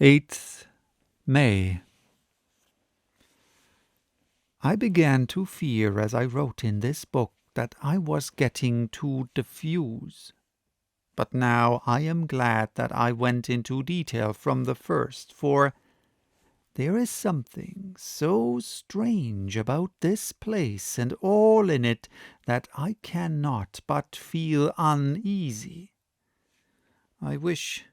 8th May. I began to fear as I wrote in this book that I was getting too diffuse. But now I am glad that I went into detail from the first, for there is something so strange about this place and all in it that I cannot but feel uneasy. I wish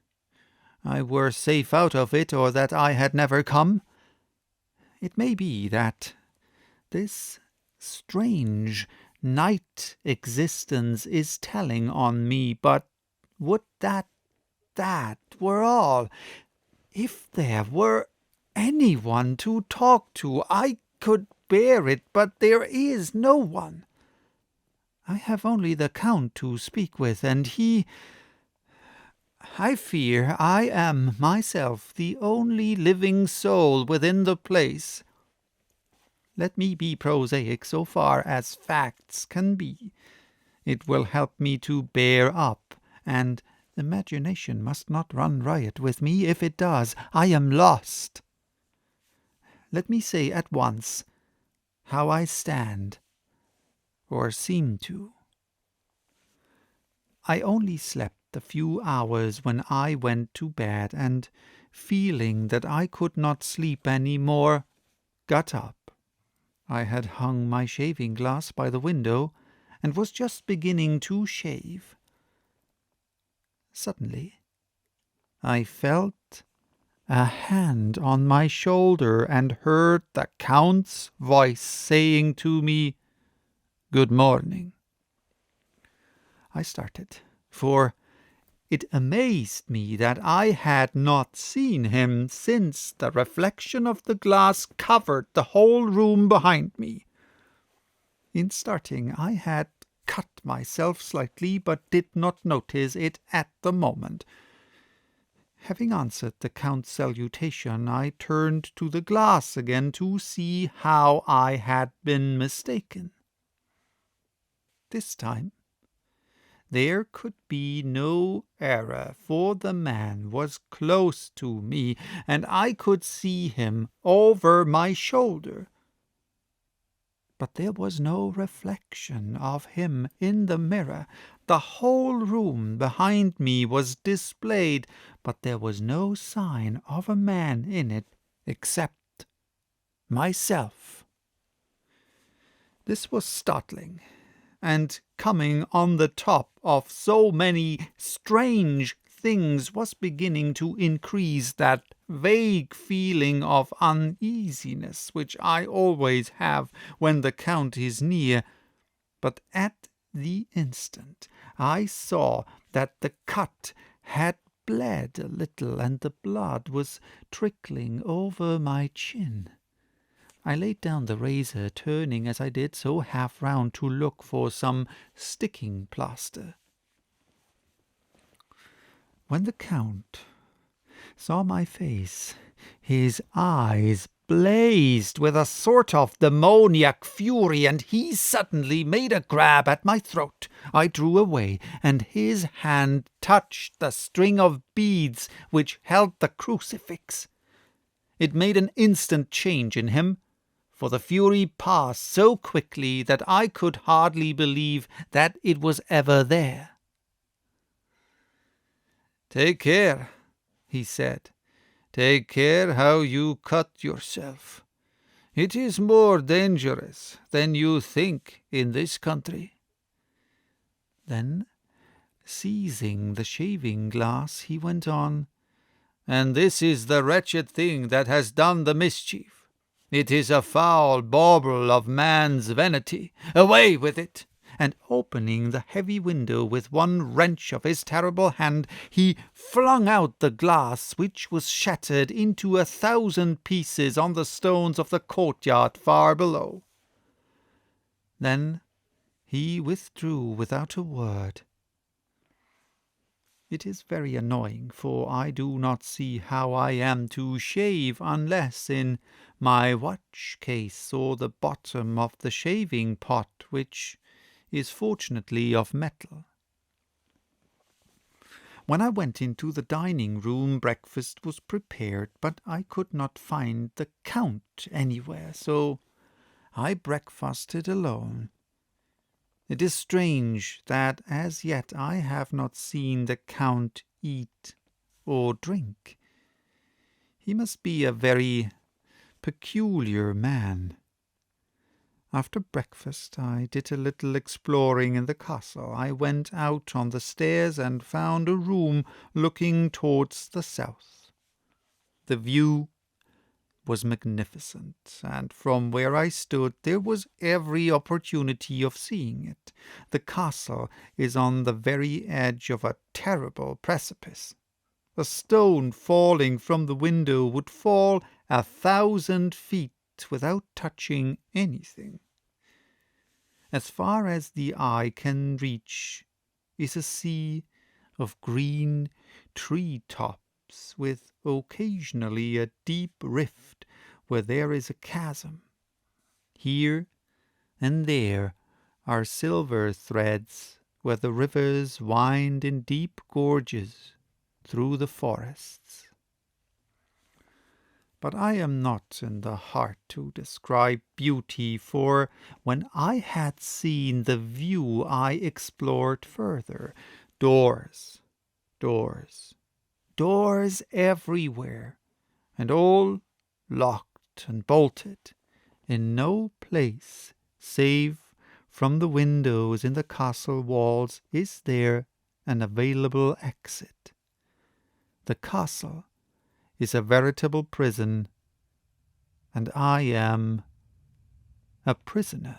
I were safe out of it, or that I had never come. It may be that this strange night existence is telling on me, but would that were all. If there were anyone to talk to, I could bear it, but there is no one. I have only the Count to speak with, and I fear I am myself the only living soul within the place. Let me be prosaic so far as facts can be. It will help me to bear up, and imagination must not run riot with me. If it does, I am lost. Let me say at once how I stand, or seem to. I only slept a few hours when I went to bed, and, feeling that I could not sleep any more, got up. I had hung my shaving-glass by the window, and was just beginning to shave. Suddenly I felt a hand on my shoulder, and heard the Count's voice saying to me, "Good morning." I started, for it amazed me that I had not seen him since the reflection of the glass covered the whole room behind me. In starting I had cut myself slightly, but did not notice it at the moment. Having answered the Count's salutation, I turned to the glass again to see how I had been mistaken. This time there could be no error, for the man was close to me, and I could see him over my shoulder. But there was no reflection of him in the mirror. The whole room behind me was displayed, but there was no sign of a man in it except myself. This was startling, and coming on the top of so many strange things was beginning to increase that vague feeling of uneasiness which I always have when the Count is near. But at the instant I saw that the cut had bled a little, and the blood was trickling over my chin. I laid down the razor, turning as I did so half round to look for some sticking plaster. When the Count saw my face, his eyes blazed with a sort of demoniac fury, and he suddenly made a grab at my throat. I drew away, and his hand touched the string of beads which held the crucifix. It made an instant change in him, for the fury passed so quickly that I could hardly believe that it was ever there. "Take care," he said. "Take care how you cut yourself. It is more dangerous than you think in this country." Then, seizing the shaving-glass, he went on, "And this is the wretched thing that has done the mischief. It is a foul bauble of man's vanity. Away with it!" And opening the heavy window with one wrench of his terrible hand, he flung out the glass, which was shattered into 1,000 pieces on the stones of the courtyard far below. Then he withdrew without a word. It is very annoying, for I do not see how I am to shave unless in my watch-case or the bottom of the shaving-pot, which is fortunately of metal. When I went into the dining room, breakfast was prepared, but I could not find the Count anywhere, so I breakfasted alone. It is strange that as yet I have not seen the Count eat or drink. He must be a very peculiar man. After breakfast I did a little exploring in the castle. I went out on the stairs and found a room looking towards the south. The view was magnificent, and from where I stood there was every opportunity of seeing it. The castle is on the very edge of a terrible precipice. A stone falling from the window would fall 1,000 feet without touching anything. As far as the eye can reach is a sea of green tree-tops, with occasionally a deep rift where there is a chasm. Here and there are silver threads where the rivers wind in deep gorges through the forests. But I am not in the heart to describe beauty, for when I had seen the view I explored further. Doors, doors, doors everywhere, and all locked and bolted. In no place, save from the windows in the castle walls, is there an available exit. The castle is a veritable prison, and I am a prisoner.